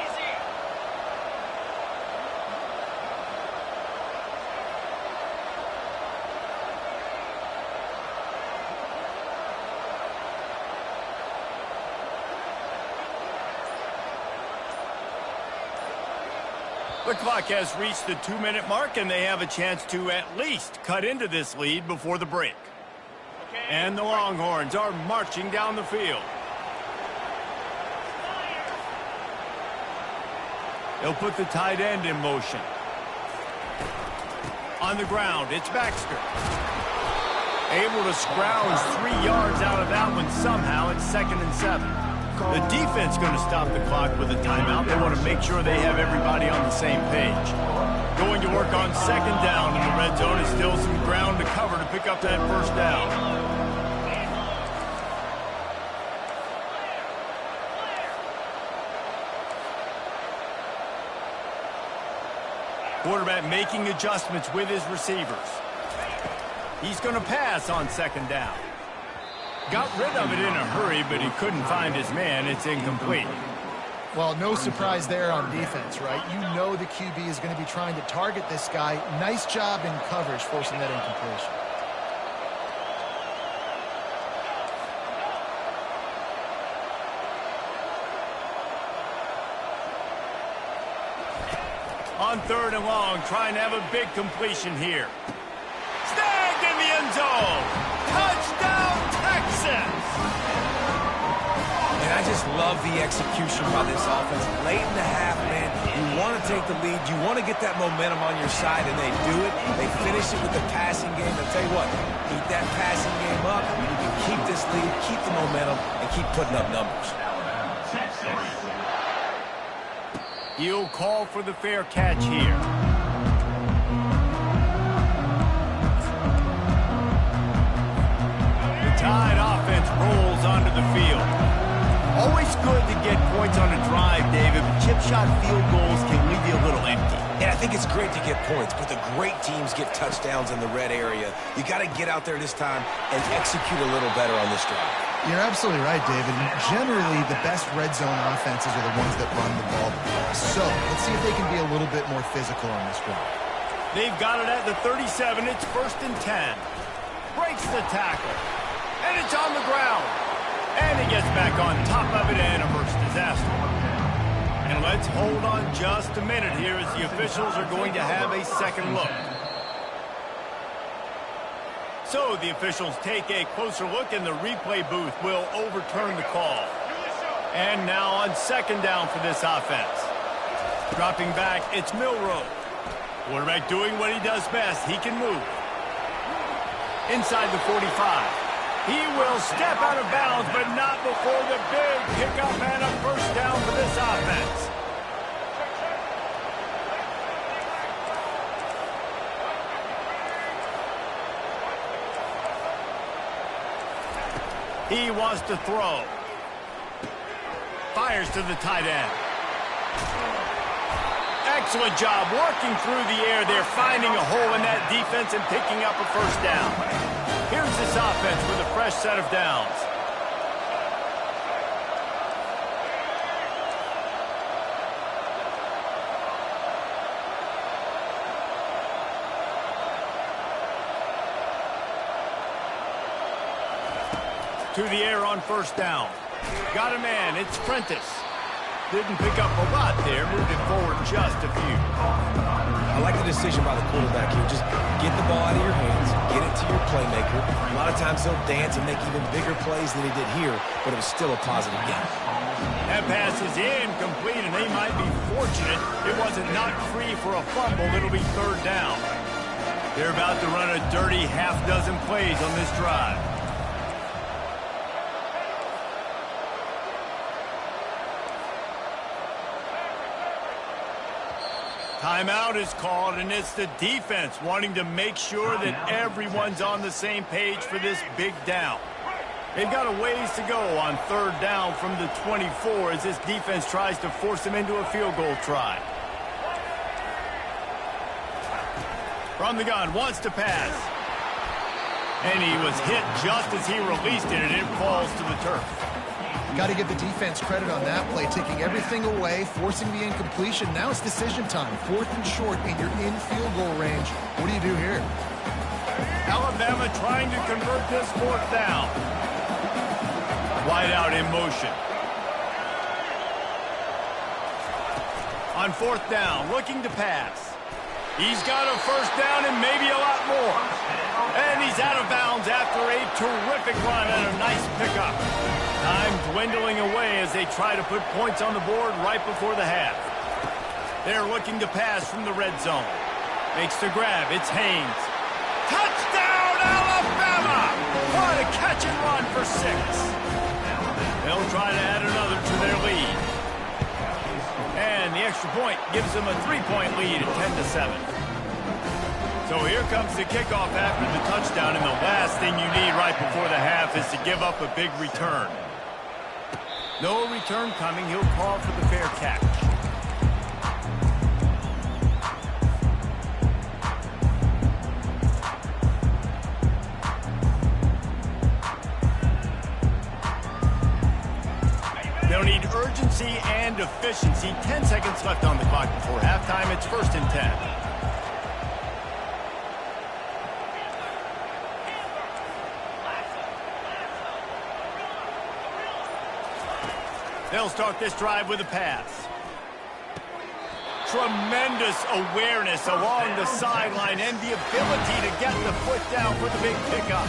A: The clock has reached the 2-minute mark, and they have a chance to at least cut into this lead before the break. And the Longhorns are marching down the field. They'll put the tight end in motion. On the ground, it's Baxter. Able to scrounge 3 yards out of that one somehow. It's 2nd and 7. The defense going to stop the clock with a timeout. They want to make sure they have everybody on the same page. Going to work on second down in the red zone is still some ground to cover to pick up that first down. Quarterback making adjustments with his receivers. He's going to pass on second down. Got rid of it in a hurry, but he couldn't find his man. It's incomplete.
C: Well, no surprise there on defense, right? You know the QB is going to be trying to target this guy. Nice job in coverage, forcing that incompletion.
A: On third and long, trying to have a big completion here. Snagged in the end zone. Touchdown, Texans!
B: And I just love the execution by this offense. Late in the half, man, you want to take the lead. You want to get that momentum on your side, and they do it. They finish it with the passing game. I'll tell you what, keep that passing game up. You can keep this lead, keep the momentum, and keep putting up numbers.
A: He'll call for the fair catch here. The Tide offense rolls onto the field. Always good to get points on a drive, David, but chip shot field goals can leave you a little empty.
B: Yeah, I think it's great to get points, but the great teams get touchdowns in the red area. You got to get out there this time and execute a little better on this drive.
C: You're absolutely right, David. Generally, the best red zone offenses are the ones that run the ball. So, let's see if they can be a little bit more physical on this drive.
A: They've got it at the 37. It's 1st and 10. Breaks the tackle. And it's on the ground. And he gets back on top of it and averts disaster. And let's hold on just a minute here as the officials are going to have a second look. So the officials take a closer look, and the replay booth will overturn the call. And now on second down for this offense. Dropping back, it's Milroe. Quarterback doing what he does best. He can move. Inside the 45. He will step out of bounds, but not before the big pickup and a first down for this offense. He wants to throw. Fires to the tight end. Excellent job working through the air there, finding a hole in that defense and picking up a first down. Here's this offense with a fresh set of downs. To the air on first down. Got a man. It's Prentice. Didn't pick up a lot there. Moved it forward just a few.
B: I like the decision by the quarterback here. Just get the ball out of your hands. Get it to your playmaker. A lot of times he'll dance and make even bigger plays than he did here, but it was still a positive game.
A: That pass is incomplete, and they might be fortunate it wasn't knocked free for a fumble. It'll be third down. They're about to run a dirty half-dozen plays on this drive. Timeout is called, and it's the defense wanting to make sure that everyone's on the same page for this big down. They've got a ways to go on third down from the 24 as this defense tries to force them into a field goal try. From the gun, wants to pass. And he was hit just as he released it, and it falls to the turf.
C: Got to give the defense credit on that play, taking everything away, forcing the incompletion. Now it's decision time. 4th and short, and you're in field goal range. What do you do here?
A: Alabama trying to convert this 4th down. Wide out in motion. On 4th down, looking to pass. He's got a first down and maybe a lot more. And he's out of bounds after a terrific run and a nice pickup. Time dwindling away as they try to put points on the board right before the half. They're looking to pass from the red zone. Makes the grab. It's Haynes. Touchdown, Alabama! What a catch and run for 6. They'll try to add another to their lead. And the extra point gives them a 3-point lead at 10-7. So here comes the kickoff after the touchdown, and the last thing you need right before the half is to give up a big return. No return coming. He'll call for the fair catch. They'll need urgency and efficiency. 10 seconds left on the clock before halftime. It's 1st and 10. They'll start this drive with a pass. Tremendous awareness along the sideline and the ability to get the foot down for the big pickup.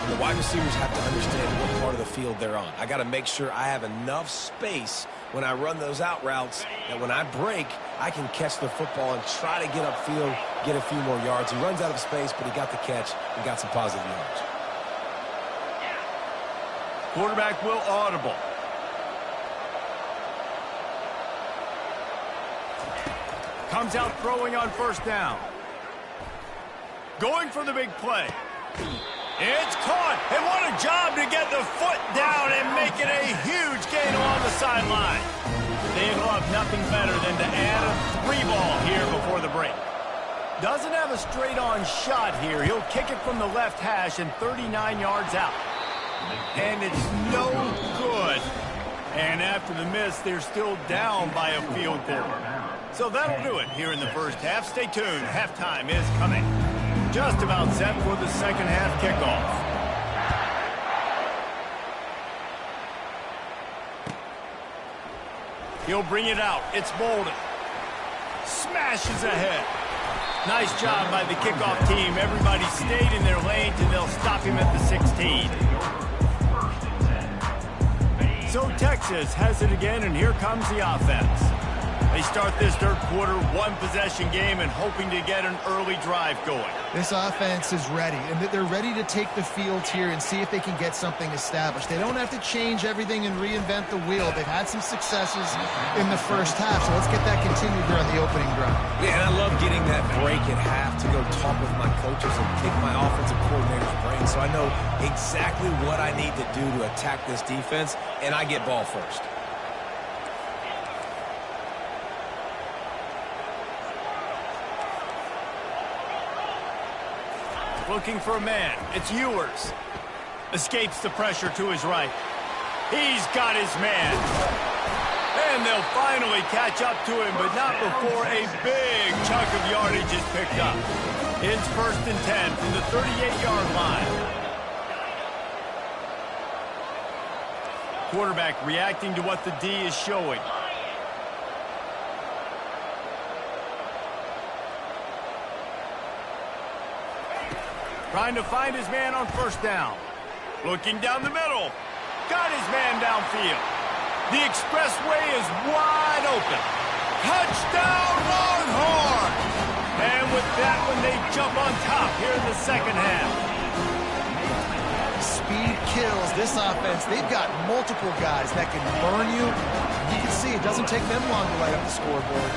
B: The wide receivers have to understand what part of the field they're on. I got to make sure I have enough space when I run those out routes that when I break, I can catch the football and try to get upfield, get a few more yards. He runs out of space, but he got the catch and got some positive yards.
A: Quarterback will audible. Comes out throwing on 1st down. Going for the big play. It's caught, and what a job to get the foot down and make it a huge gain along the sideline. They'll have nothing better than to add a 3-ball here before the break. Doesn't have a straight-on shot here. He'll kick it from the left hash and 39 yards out. And it's no good. And after the miss, they're still down by a field goal. So that'll do it here in the first half. Stay tuned. Halftime is coming. Just about set for the second half kickoff. He'll bring it out. It's Bolden. Smashes ahead. Nice job by the kickoff team. Everybody stayed in their lanes, and they'll stop him at the 16. So Texas has it again, and here comes the offense. They start this third quarter one-possession game and hoping to get an early drive going.
C: This offense is ready, and they're ready to take the field here and see if they can get something established. They don't have to change everything and reinvent the wheel. They've had some successes in the first half, so let's get that continued here on the opening drive.
B: Yeah, and I love getting that break at half to go talk with my coaches and pick my offensive coordinator's brain so I know exactly what I need to do to attack this defense, and I get ball first.
A: Looking for a man. It's Ewers. Escapes the pressure to his right. He's got his man. And they'll finally catch up to him, but not before a big chunk of yardage is picked up. It's 1st and 10 from the 38-yard line. Quarterback reacting to what the D is showing. Trying to find his man on 1st down. Looking down the middle. Got his man downfield. The expressway is wide open. Touchdown Longhorn! And with that one, they jump on top here in the second half.
C: Speed kills this offense. They've got multiple guys that can burn you. You can see it doesn't take them long to light up the scoreboard.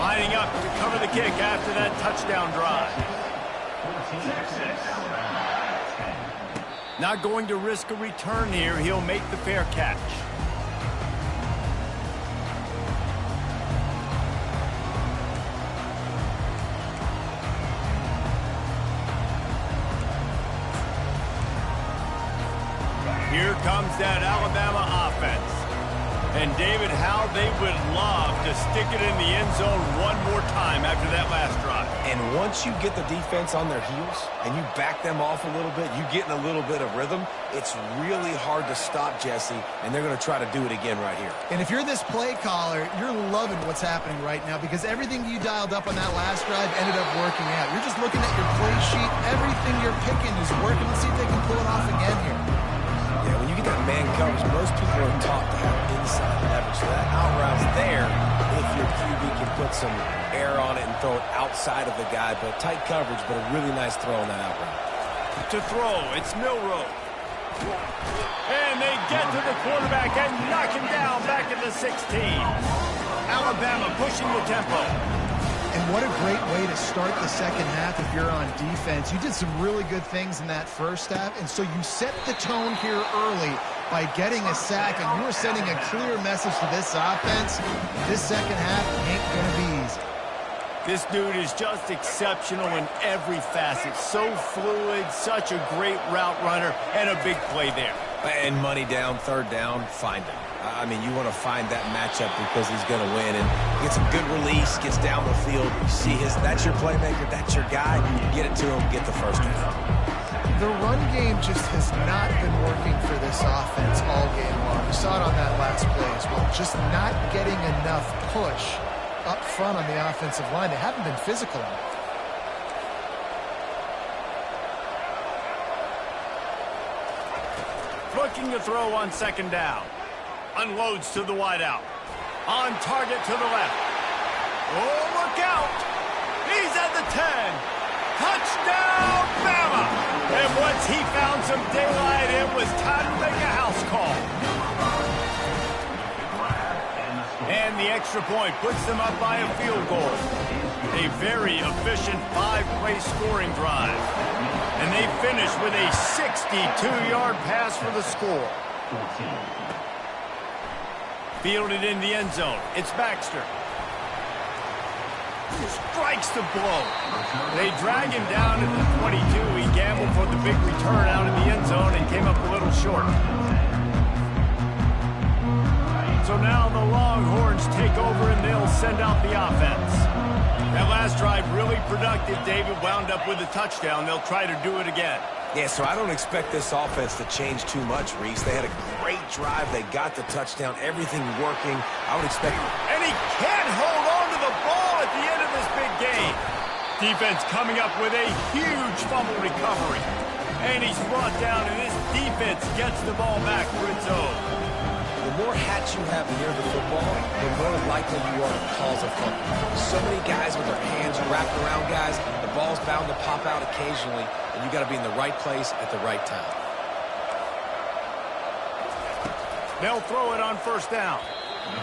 A: Lining up to cover the kick after that touchdown drive. Not going to risk a return here. He'll make the fair catch. Here comes that Alabama offense. And David, how they would love to stick it in the end zone one more time after that last drive.
B: And once you get the defense on their heels and you back them off a little bit, you get in a little bit of rhythm, it's really hard to stop Jesse, and they're going to try to do it again right here.
C: And if you're this play caller, you're loving what's happening right now because everything you dialed up on that last drive ended up working out. You're just looking at your play sheet. Everything you're picking is working. Let's see if they can pull it off again here.
B: Yeah, when you get that man coverage, most people are taught to have inside leverage. So that out route's there if your QB can put some air on it and throw it outside of the guy. But tight coverage, but a really nice throw on that out route.
A: To throw, it's Milroe. And they get to the quarterback and knock him down back at the 16. Alabama pushing the tempo.
C: And what a great way to start the second half if you're on defense. You did some really good things in that first half, and so you set the tone here early by getting a sack, and you were sending a clear message to this offense. This second half ain't going to be easy.
A: This dude is just exceptional in every facet. So fluid, such a great route runner, and a big play there.
B: And money down, third down, find him. I mean, you want to find that matchup because he's going to win. And gets a good release, gets down the field. You see that's your playmaker, that's your guy. Get it to him, get the first down.
C: The run game just has not been working for this offense all game long. We saw it on that last play as well. Just not getting enough push up front on the offensive line. They haven't been physical enough.
A: Looking to throw on second down. Unloads to the wideout. On target to the left. Oh, look out! He's at the 10. Touchdown, Bama! And once he found some daylight, it was time to make a house call. And the extra point puts them up by a field goal. A very efficient 5-play scoring drive. And they finish with a 62-yard pass for the score. Fielded in the end zone. It's Baxter. Strikes the blow. They drag him down at the 22. He gambled for the big return out in the end zone and came up a little short. So now the Longhorns take over and they'll send out the offense. That last drive really productive. David wound up with a touchdown. They'll try to do it again.
B: Yeah, so I don't expect this offense to change too much, Reese. They had a great drive. They got the touchdown. Everything working. I would expect...
A: And he can't hold on to the ball at the end of this big game. Defense coming up with a huge fumble recovery. And he's brought down, and this defense gets the ball back for its own.
B: The more hats you have near the football, the more likely you are to cause a fumble. So many guys with their hands wrapped around guys, the ball's bound to pop out occasionally, and you got to be in the right place at the right time.
A: They'll throw it on first down.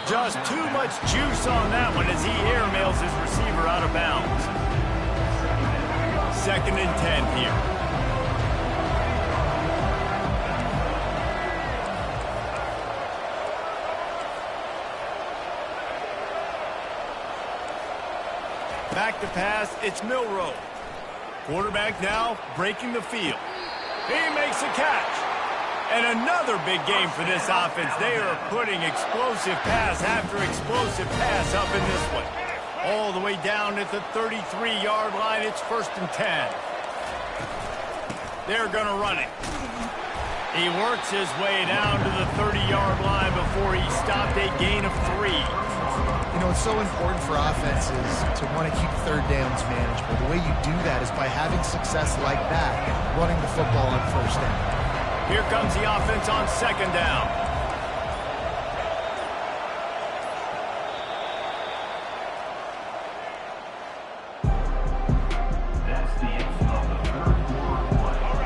A: Just too much juice on that one as he airmails his receiver out of bounds. 2nd and 10 here. Back to pass, it's Milroe. Quarterback now breaking the field. He makes a catch. And another big game for this offense. They are putting explosive pass after explosive pass up in this one. All the way down at the 33-yard line, it's 1st and 10. They're going to run it. He works his way down to the 30-yard line before he stopped a gain of 3.
C: You know, it's so important for offenses to want to keep third downs manageable. The way you do that is by having success like that, running the football on first down.
A: Here comes the offense on 2nd down.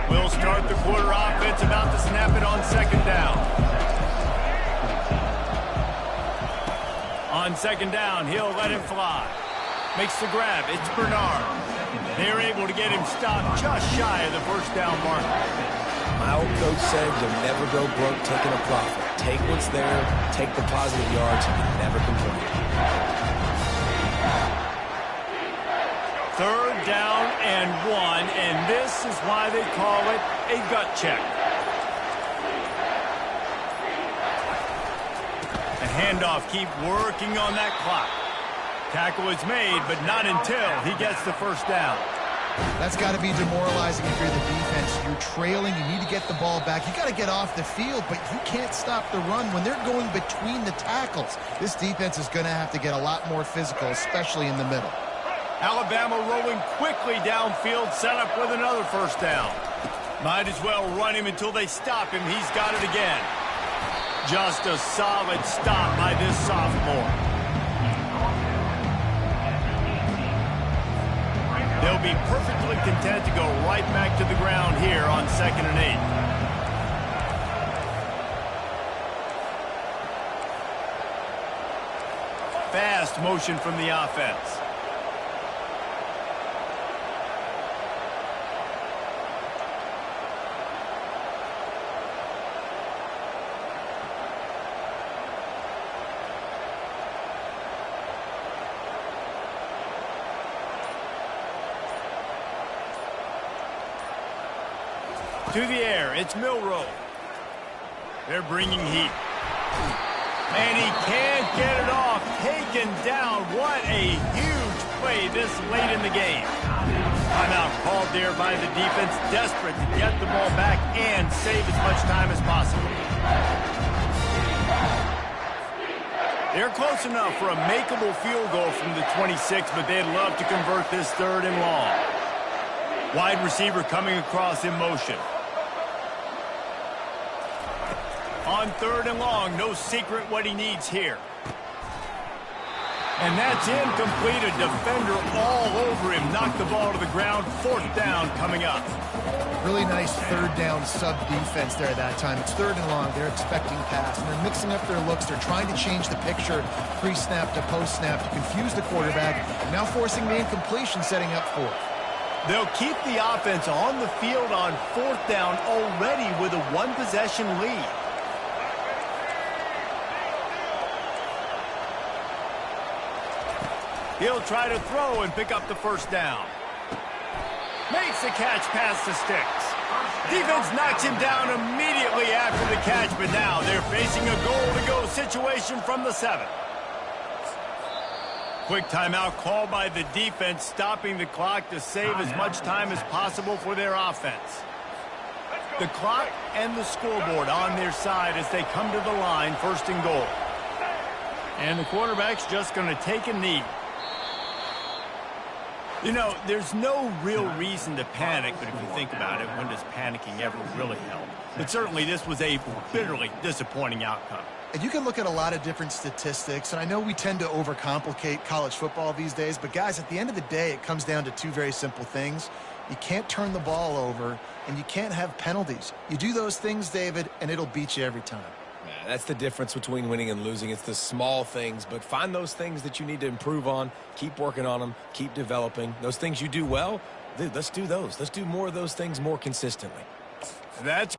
A: We'll start the quarter offense, about to snap it on 2nd down. On 2nd down, he'll let him fly. Makes the grab. It's Bernard. They're able to get him stopped just shy of the first down mark.
B: My old coach said you'll never go broke taking a profit. Take what's there, take the positive yards, and never complain.
A: 3rd down and 1, and this is why they call it a gut check. The handoff, keep working on that clock. Tackle is made, but not until he gets the first down.
C: That's got to be demoralizing if you're the defense. You're trailing. You need to get the ball back. You got to get off the field, but you can't stop the run when they're going between the tackles. This defense is going to have to get a lot more physical, especially in the middle.
A: Alabama rolling quickly downfield, set up with another first down. Might as well run him until they stop him. He's got it again. Just a solid stop by this sophomore. They'll be perfectly content to go right back to the ground here on 2nd and 8. fast motion from the offense. To the air, it's Milrow. They're bringing heat. And he can't get it off. Taken down. What a huge play this late in the game. Timeout called there by the defense, desperate to get the ball back and save as much time as possible. They're close enough for a makeable field goal from the 26, but they'd love to convert this 3rd and long. Wide receiver coming across in motion. On 3rd and long, no secret what he needs here. And that's incomplete. A defender all over him. Knocked the ball to the ground. 4th down coming up.
C: Really nice 3rd down sub-defense there that time. It's 3rd and long. They're expecting pass, and they're mixing up their looks. They're trying to change the picture pre-snap to post-snap to confuse the quarterback, now forcing the incompletion, setting up 4th.
A: They'll keep the offense on the field on 4th down already with a 1-possession lead. He'll try to throw and pick up the 1st down. Makes the catch past the sticks. Defense knocks him down immediately after the catch, but now they're facing a goal-to-go situation from the 7. Quick timeout called by the defense, stopping the clock to save as much time as possible for their offense. The clock and the scoreboard on their side as they come to the line, 1st and goal. And the quarterback's just going to take a knee. You know, there's no real reason to panic, but if you think about it, when does panicking ever really help? But certainly this was a bitterly disappointing outcome.
C: And you can look at a lot of different statistics, and I know we tend to overcomplicate college football these days, but guys, at the end of the day, it comes down to 2 very simple things. You can't turn the ball over, and you can't have penalties. You do those things, David, and it'll beat you every time.
B: Yeah, that's the difference between winning and losing. It's the small things, but find those things that you need to improve on. Keep working on them. Keep developing. Those things you do well, dude, let's do those. Let's do more of those things more consistently.
A: That's